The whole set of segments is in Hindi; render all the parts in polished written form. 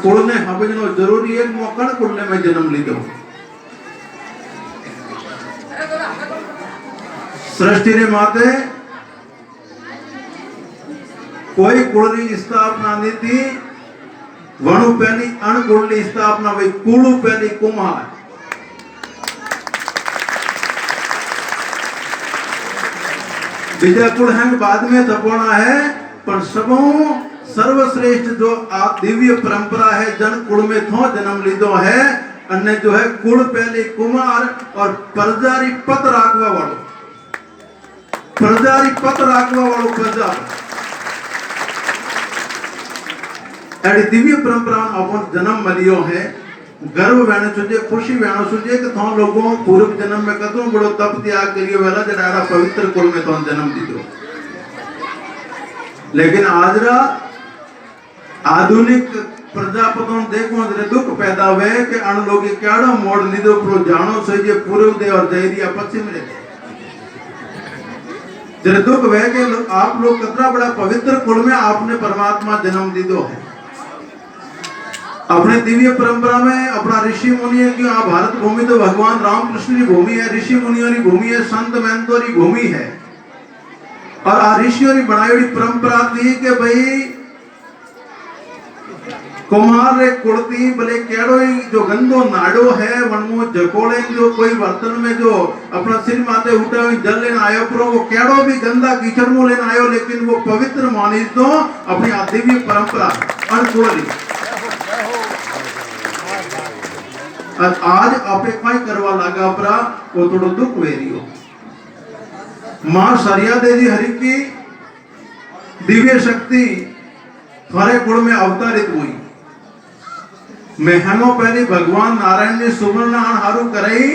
कुल ने समझना जरूरी है। मौका कुल ने मैं जन्म लीधो सृष्टि ने माते कोई कुल की स्थापना नहीं थी। वणु पहली अणकुल की स्थापना हुई। कुलू पहली कुमार विजय कुल है बाद में थपोना है। पर सबों सर्वश्रेष्ठ जो आप दिव्य परंपरा है जन कुल में थो जन्म लीधो है। अन्य जो है कुल पहले कुमार और प्रजारी पत राखवा वालों प्रजारी पत राखवा वालों प्रजा एडी दिव्य परंपरा अपन जन्म मलियो है। गर्व वेण सुझे खुशी वेण सुझे कि थो लोगों पूर्व जन्म में कतो बड़ो तप त्याग करियो वेला जड़ा पवित्र कुल में थो जन्म दीदो। लेकिन आज रा आधुनिक प्रजापतों देखो जरे दुख पैदा हुए कि अण लोग केड़ो मोड़ लीधो प्रो जानो सही जे पूर्व दे और जयरिया पश्चिम रे। जरे दुख हुए कि आप लोग कितना बड़ा पवित्र कुल में आपने परमात्मा जन्म दीदो है। अपने दिव्य परंपरा में अपना ऋषि मुनि की भारत भूमि तो भगवान रामकृष्ण की भूमि है। ऋषि मुनियों की भूमि है। संत महंतों की भूमि है। और आ ऋषियों की बनाई हुई परंपरा थी कि भाई कुम्हार रे कुड़ती भले केड़ो ही जो गंदो नाड़ो है वनमो जकोड़े जो कोई बर्तन में जो अपना सिर माथे उठा हुई जल लेना आयो पर वो केड़ो भी गंदा कीचड़ मो लेना आयो लेकिन वो पवित्र मानी तो अपनी दिव्य परंपरा अणकुड़ी। आज आपे कई करवा लगा परा वो थोड़ा दुख वेरियो। मां सरिया देवी हरि की दिव्य शक्ति थारे कुल में अवतारित हुई। महीनों पहले भगवान नारायण ने सुवर्ण हारू कराई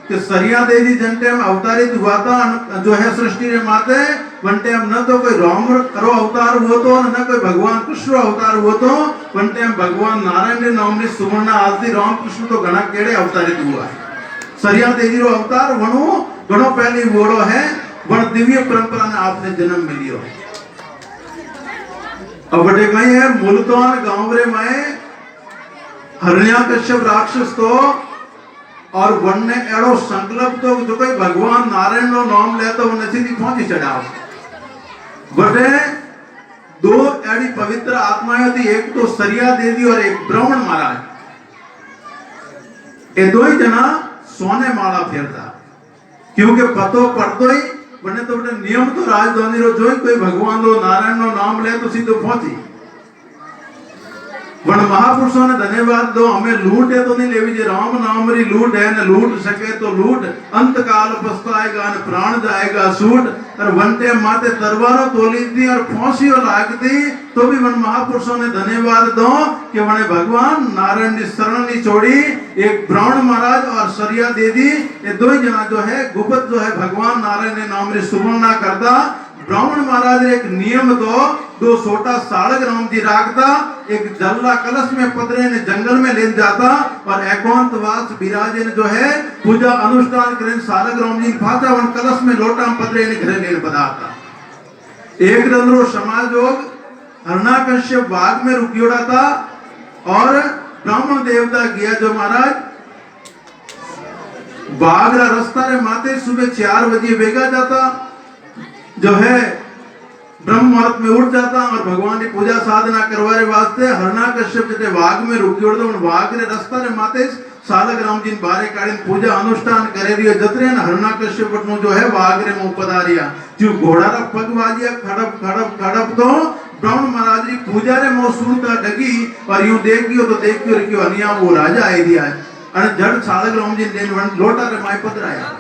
कि सरिया देवी जंटे में अवतारित हुआ था जो है सृष्टि रे माते वनटे हम न तो कोई राम करो अवतार हुआ तो न कोई भगवान कृष्ण अवतार हुआ तो वनटे हम भगवान नारायण ने नाम ने सुवर्ण आदि राम कृष्ण तो घना केड़े अवतारित हुआ है। सरिया देवी रो अवतार वणु घणो पहले वोड़ो है। वण दिव्य परंपरा ने आपने जन्म मिलियो है। अब बड़े कहीं है मुल्तान गांव रे माए हिरण्याकश्यप राक्षस तो और वन ने एड़ो संकल्प तो जो कोई भगवान नारायण नो नाम ले तो वो नसीदी पहुंची चढ़ाओ। बटे दो एड़ी पवित्र आत्माएं थी। एक तो सरिया देवी और एक ब्राह्मण महाराज। ये दो ही जना सोने माला फेरता क्योंकि पतो पड़तो ही बने तो बटे नियम तो राजधानी रो जो कोई भगवान रो नारायण नो नाम ले तो सीधो पहुंची। वन महापुरुषों ने धन्यवाद दो। हमें लूट है तो नहीं लेवी जे राम नाम री लूट है न लूट सके तो लूट अंत काल पछताएगा न प्राण जाएगा सूट। और वनटे माते तलवारों तोली थी और फांसियों लागती तो भी वन महापुरुषों ने धन्यवाद दो कि वने भगवान नारायण की शरण नहीं छोड़ी। एक ब्राह्मण महाराज और सरिया देवी ये दो ही जना जो है गुप्त जो है भगवान नारायण ने नाम री सुवर्ण करता। ब्राह्मण महाराज एक नियम दो छोटा सालग राम जी राखता। एक जल्ला कलश में पदरे ने जंगल में ले जाता और एकांतवास विराजे ने जो है पूजा अनुष्ठान करें सालग राम जी फाचा वन कलश में लोटा पदरे ने घरे ले पदार्था। एक दंद्रो समाज योग हिरण्याकश्यप बाग में रुकियोड़ा था और ब्राह्मण देवता गया जो महाराज बाग रा रास्ता रे माते सुबह 4 बजे बेगा जाता जो है ब्रह्म मुहूर्त में उठ जाता और भगवान की पूजा साधना करवाने वास्ते हिरण्याकश्यप जते वाग में रुकी उड़ता उन वाग रे रास्ता रे माते सालग राम जी बारे काड़ी पूजा अनुष्ठान करे रियो जतरे न हिरण्याकश्यप नो जो है वाग रे मुंह पधारिया जो घोड़ा रा पग वाजिया खड़प खड़प खड़प तो ब्राह्मण महाराज री पूजा रे मुंह सुनता डगी और यूं देखियो तो देखियो रियो अनिया वो राजा आई दिया अन जड़ सालग राम जी लेन वन लोटा रे माई पधराया।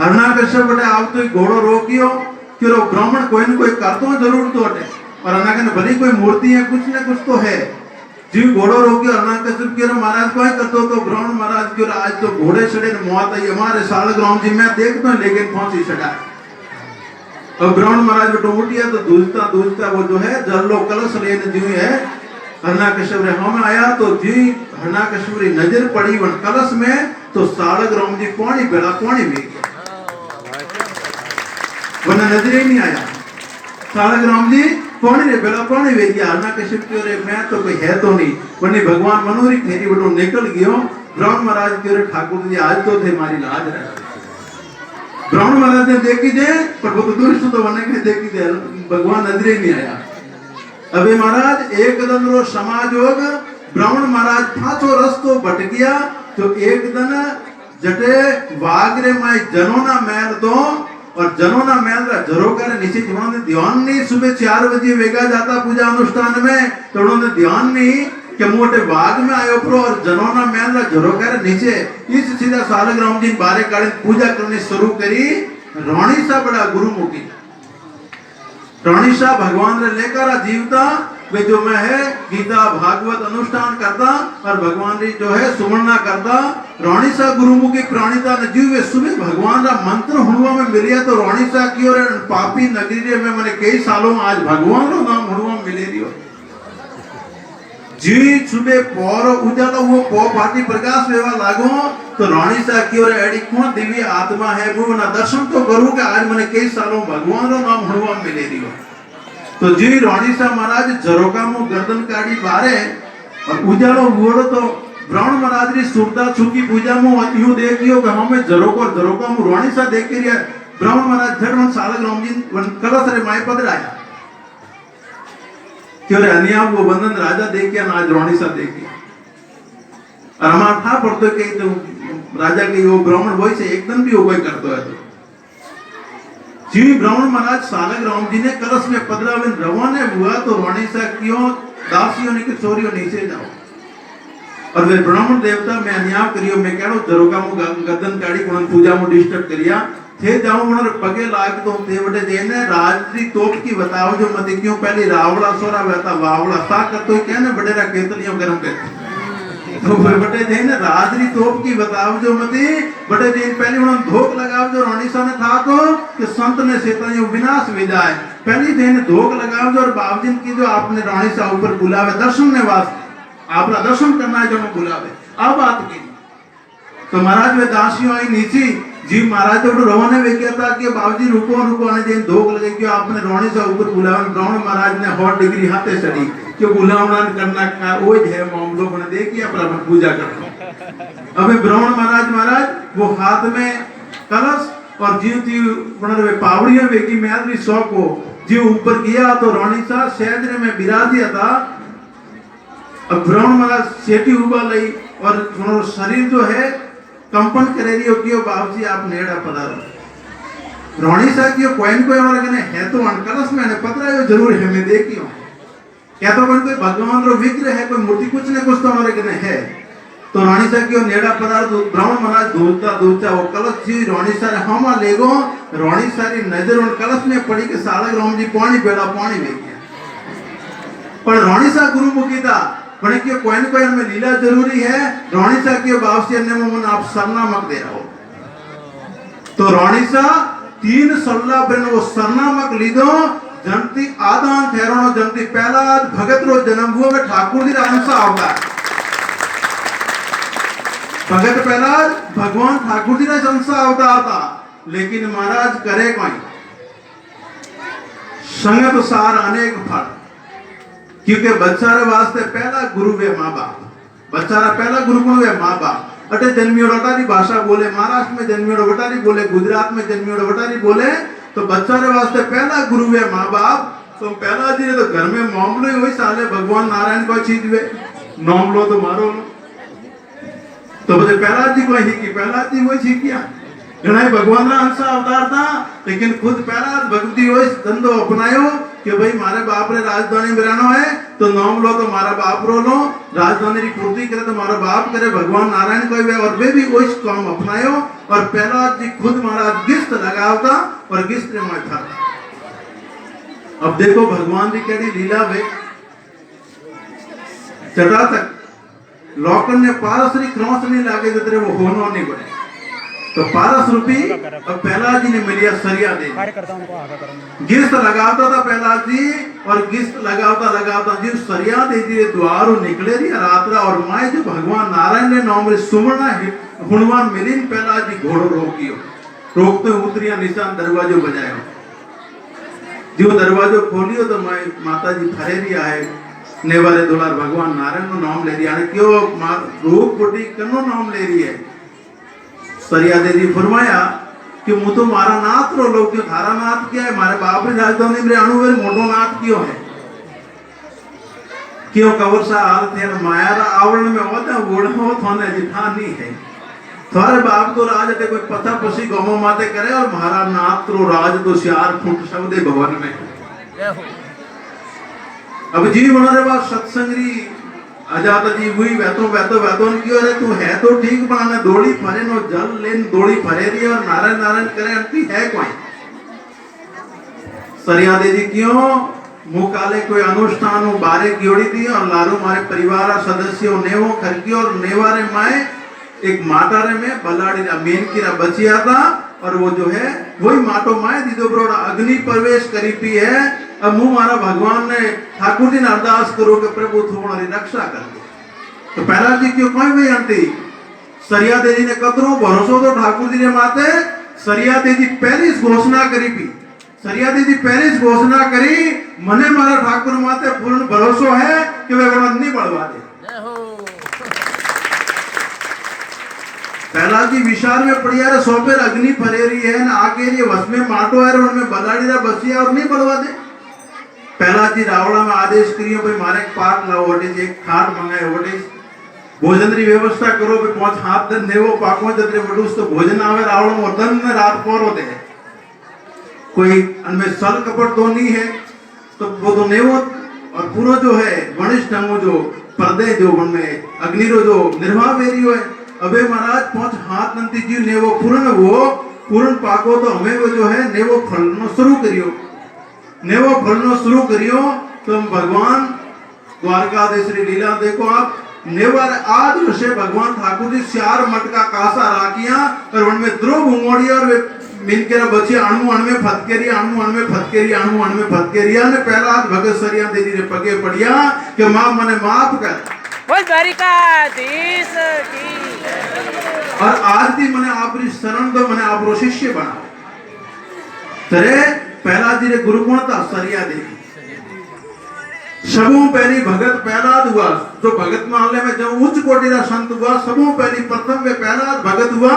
हिरण्याकश्यप बटे आप तो घोड़ो रोकियो कि रो ब्राह्मण कोई न कोई करतो जरूर तो अटे और अनाकन भली कोई मूर्ति है कुछ न कुछ तो है जी घोड़ो रोकियो। हिरण्याकश्यप के महाराज कोई करतो तो ब्राह्मण महाराज के आज तो घोड़े चढ़े न मौत आई हमारे सालग राम जी मैं देखता हूं लेकिन फांसी चढ़ा। अब ब्राह्मण महाराज बटो उठिया तो दूजता दूजता वो जो है जल्लो कलश लेने जी है हिरण्याकश्यप रे हम आया तो जी हिरण्याकश्यप री नजर पड़ी वन कलश में तो सालग राम जी पानी बेड़ा पानी में वरना नजर ही नहीं आया। सालग राम जी कौन रे बेला कौन वे गया हरना कश्यप क्यों रे मैं तो कोई है तो नहीं वरनी भगवान मनोरी फेरी बटो निकल गयो ब्राह्मण महाराज क्यों रे ठाकुर जी आज तो थे मारी लाज रहे ब्राह्मण महाराज ने देखी दे पर वो तो दूर से तो बने के देखी दे भगवान नजरे नहीं आया अबे महाराज एक दिन रो समाजोग ब्राह्मण महाराज पांचो रस्तो भट गया तो एक दिन जटे वागरे माई जनोना महल तो और जनोना महल रा झरोकर नीचे उन्होंने ध्यान नहीं सुबह 4 बजे वेगा जाता पूजा अनुष्ठान में तो उन्होंने ध्यान नहीं कि मोटे बाग में आयो प्रो और जनोना महल रा झरोकर नीचे इस सीधा सालग्राम जी बारे काढ़े पूजा करनी शुरू करी रोणी सा बड़ा गुरुमुखी रोणी सा भगवान रे लेकर जीवता वे जो मैं है गीता भागवत अनुष्ठान करता और भगवान री जो है सुमरना करता रोणी सा गुरुमुखी प्राणिता ने जीव सुबह भगवान रा मंत्र हुणवा में मिलिया तो रोणी सा की और पापी नगरी में मैंने कई सालों आज भगवान रो नाम हुणवा में मिले रियो जी सुबह पौर उजाला वो पौ पाटी प्रकाश वेवा लागो तो रोणी सा की और एडी कौन दिव्य आत्मा है वो ना दर्शन तो करूं कि आज मैंने कई सालों भगवान रो नाम हुणवा में मिले रियो तो जी रोणी सा महाराज झरोका मु गर्दन काढ़ी बारे और उजालो वोड़ो तो ब्राह्मण महाराज री सुरता छुकी पूजा मु यूं देखियो कि हमें झरोका मु रोणी सा देख के रिया ब्राह्मण महाराज झट मन सालग्राम जी वन कलश रे माई पद आया क्यों रे अनिया वो बंधन राजा देख के आज रोणी सा देखी और हमारा था पड़तो के तो राजा के वो ब्राह्मण वही से एकदम भी वो कोई करतो है तो जी ब्राह्मण महाराज सालग्राम जी ने कलश में पदरावन रवाना हुआ तो रोणी सा क्यों दासियों ने कि चोरियों नीचे जाओ और वे ब्राह्मण देवता में अन्याय करियो मैं कहनो झरोका मु गर्दन काढ़ी कोन पूजा मु डिस्टर्ब करिया थे जाऊं उन्होंने पगे लाग तो ते बड़े देने राजरी तोप की बताओ जो मत क्यों पहले रावड़ा सोरा बता वावड़ा सा कर तो कहने बड़े रा केतलियों गरम कर तो बड़े देने राजरी तोप की बताओ जो मत बड़े दिन पहले उन्होंने धोख लगाओ जो रोणी सा ने था तो कि संत ने सेतानियों विनाश में जाए पहली दिन धोख लगाओ जो और बाबजिन की जो आपने रोणी सा ऊपर बुलावे दर्शन ने वास्ते आपका दर्शन करना है जो मैं बुलावे अब बात की तो महाराज वे दासियों आई नीचे जी महाराज तो रोने वे क्या था कि बाबूजी रुको ने दिन धोख लगे कि आपने रोणी से ऊपर बुलावन ब्राह्मण महाराज ने हॉट डिग्री हाथे चढ़ी कि बुलावना करना का वो है मामलो बने देखिए अपना पूजा करना अबे ब्राह्मण महाराज वो हाथ में कलश और जीवती बने वे पावड़ियां वेगी मैदरी सौ को जी ऊपर गया तो रोणी सा सैदरे में विराजिया था अब ब्राह्मण महाराज सेठी उबा लई और शरीर जो है कंपन करे रियो कियो बाबूजी आप नेड़ा पधारो रोणी सा कियो कोइन कोई हमारे कने है तो अनकलस में ने पतरायो जरूर है मैं देखियो क्या तो कोई भगवान रो विग्रह है कोई मूर्ति कुछ ने कुछ तो हमारे कने है तो रोणी सा कियो नेड़ा पधारो तो ब्राह्मण महाराज दूचा वो कलश जी रोणी सा रे हमा लेगो रोणी सा री नजर उन कलश में पड़ी के सालग्राम जी पानी बेड़ा पानी ले गया पर रोणी सा गुरुमुखी था बने क्यों कोई न कोई हमें लीला जरूरी है रोणी सा क्यों बावसी ने मन आप सरना मक दे रहा हो तो रोणी सा 3 सल्ला बन वो सरना मक लीदो जनती आदान ठहरानो जनती पहला भगत रो जन्म हुआ में ठाकुर जी रामसा होगा भगत पहला भगवान ठाकुर जी ने संसा होता था लेकिन महाराज करे कोई संगत सार अनेक फल क्योंकि बच्चा रे वास्ते पहला गुरु वे माँ बाप बच्चा रा पहला गुरु कौन वे माँ बाप अटे जन्मियोड़ वटारी भाषा बोले महाराष्ट्र में जन्मियोड़ वटारी बोले गुजरात में जन्मियोड़ वटारी बोले तो बच्चा रे वास्ते पहला गुरु वे माँ बाप तो पहला जी ने तो घर में मामलो ही वही साले भगवान नारायण को चीज वे मामलो तो मारो तो बच्चे पहला जी को ही की पहला जी वही सीखिया घना भगवान रा अंश अवतार था लेकिन खुद पहला भक्ति वही धंधो अपनायो कि भाई मारे बाप रे राजधानी में रहना है तो नाम लो तो मारा बाप रो लो राजधानी की पूर्ति करे तो मारा बाप करे भगवान नारायण को और वे भी वही काम अपनायो और पहला जी खुद महाराज गिस्त लगावता और गिस्त में था अब देखो भगवान जी केड़ी लीला वे चढ़ा तक लोकन ने पारसरी क्रॉस नहीं लागे तो तेरे वो होनो नहीं बने तो पारस रूपी और पहला जी ने मिलिया सरिया दे गिस्त लगावता था पहला जी और गिस्त लगावता जी सरिया दे दिए द्वार निकले रही रात्रा और माए जो भगवान नारायण ने नाम सुमरना हुणवान मिलिन पहला जी घोड़ो रोकियो रोकते उतरिया निशान दरवाजो बजायो जो दरवाजो खोलियो तो माता जी फरेरी आए नेवारे दुलार भगवान नारायण नो नाम ले रही है क्यों रूप कोटी कनो नाम ले रही है। सरिया देवी फरमाया कि मु तो मारा नाथ रो लोग क्यों थारा नाथ क्या है मारे बाप री राजधानी में अणुवेर मोटो नाथ क्यों है क्यों कवर सा हाल थे मायारा आवरण में होता वोड़ा हो थाने जिठानी है थारे बाप तो राज ते कोई पता पसी गमो माते करे और महारा नाथ रो राज तो श्यार फुट शब्दे भवन में अब जी मनोरे बात सत्संगरी आजाद जी हुई वैतो क्यों रे तू है तो ठीक बनाने दौड़ी फरे नो जल लेन दौड़ी फरे रही और नारायण नारायण करे अंती है कोई सरिया दे जी क्यों मुँह काले कोई अनुष्ठान बारे गियोड़ी थी और लारू मारे परिवार सदस्यों नेवो खरकी और नेवारे माए एक माटारे में बलाड़ी मेन की बचिया था और वो जो है वही माटो माए दीदो बरोड़ा अग्नि प्रवेश करी पी है। अब मुँह मारा भगवान ने ठाकुर जी ने अरदास करो कि प्रभु थोड़ी रक्षा कर दो तो पहला जी क्यों कोई भी आंटी सरिया देवी ने कतरो भरोसो तो ठाकुर जी ने माते सरिया देवी पहली घोषणा करी पी सरिया देवी पहली घोषणा करी मने मारा ठाकुर माते पूर्ण भरोसो है कि वे नहीं बढ़वा दे। पहला जी विशाल में पड़िया रे सोपेर अग्नि फरेरी है ना आके लिए वस में माटो है उनमें बलाड़ी रा बसिया और नहीं बढ़वा दे। पहला जी रावड़ा में आदेश करियो भाई मारे पाट लाओ ओटे एक खाट मंगाए ओटे भोजन री व्यवस्था करो भाई 5 हाथ दन नेवो पाको जतरे वडुस तो भोजन आवे रावड़ा में दन ने रात पोरो दे कोई अनमें सल कपट तो नहीं है तो वो तो नेवो और पूरा जो है वनिष्ठ ढंगो जो पर्दे जो उनमें अग्नि रो जो निर्वाह वेरियो है अबे महाराज 5 हाथ नंती जी नेवो पूर्ण पाको तो हमें वो जो है नेवो फलनो शुरू करियो तो हम भगवान द्वारकाधीश री लीला देखो आप नेवर आज ऋषि भगवान ठाकुर जी 4 मटका कासा राखिया और उनमें द्रोह घुमोड़ी और मिनकेरा बची अणु फतकेरिया ने पहला आज भगत सरिया देवी रे पगे पड़िया कि मां मने माफ कर बोल द्वारिकाधीश की और आज भी मने आपरी शरण दो मने आपरो शिष्य बना तरे पहला जी रे गुरु गुण था सरिया देवी सबों पहली भगत पहला हुआ जो भगत मामले में जब उच्च कोटि रा संत हुआ सबों पहली प्रथम में पहला भगत हुआ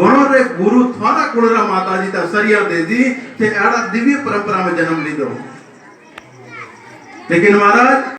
गणों रे गुरु थारा कुलरा माता जी था सरिया देवी ते एड़ा दिव्य परंपरा में जन्म लीधो लेकिन महाराज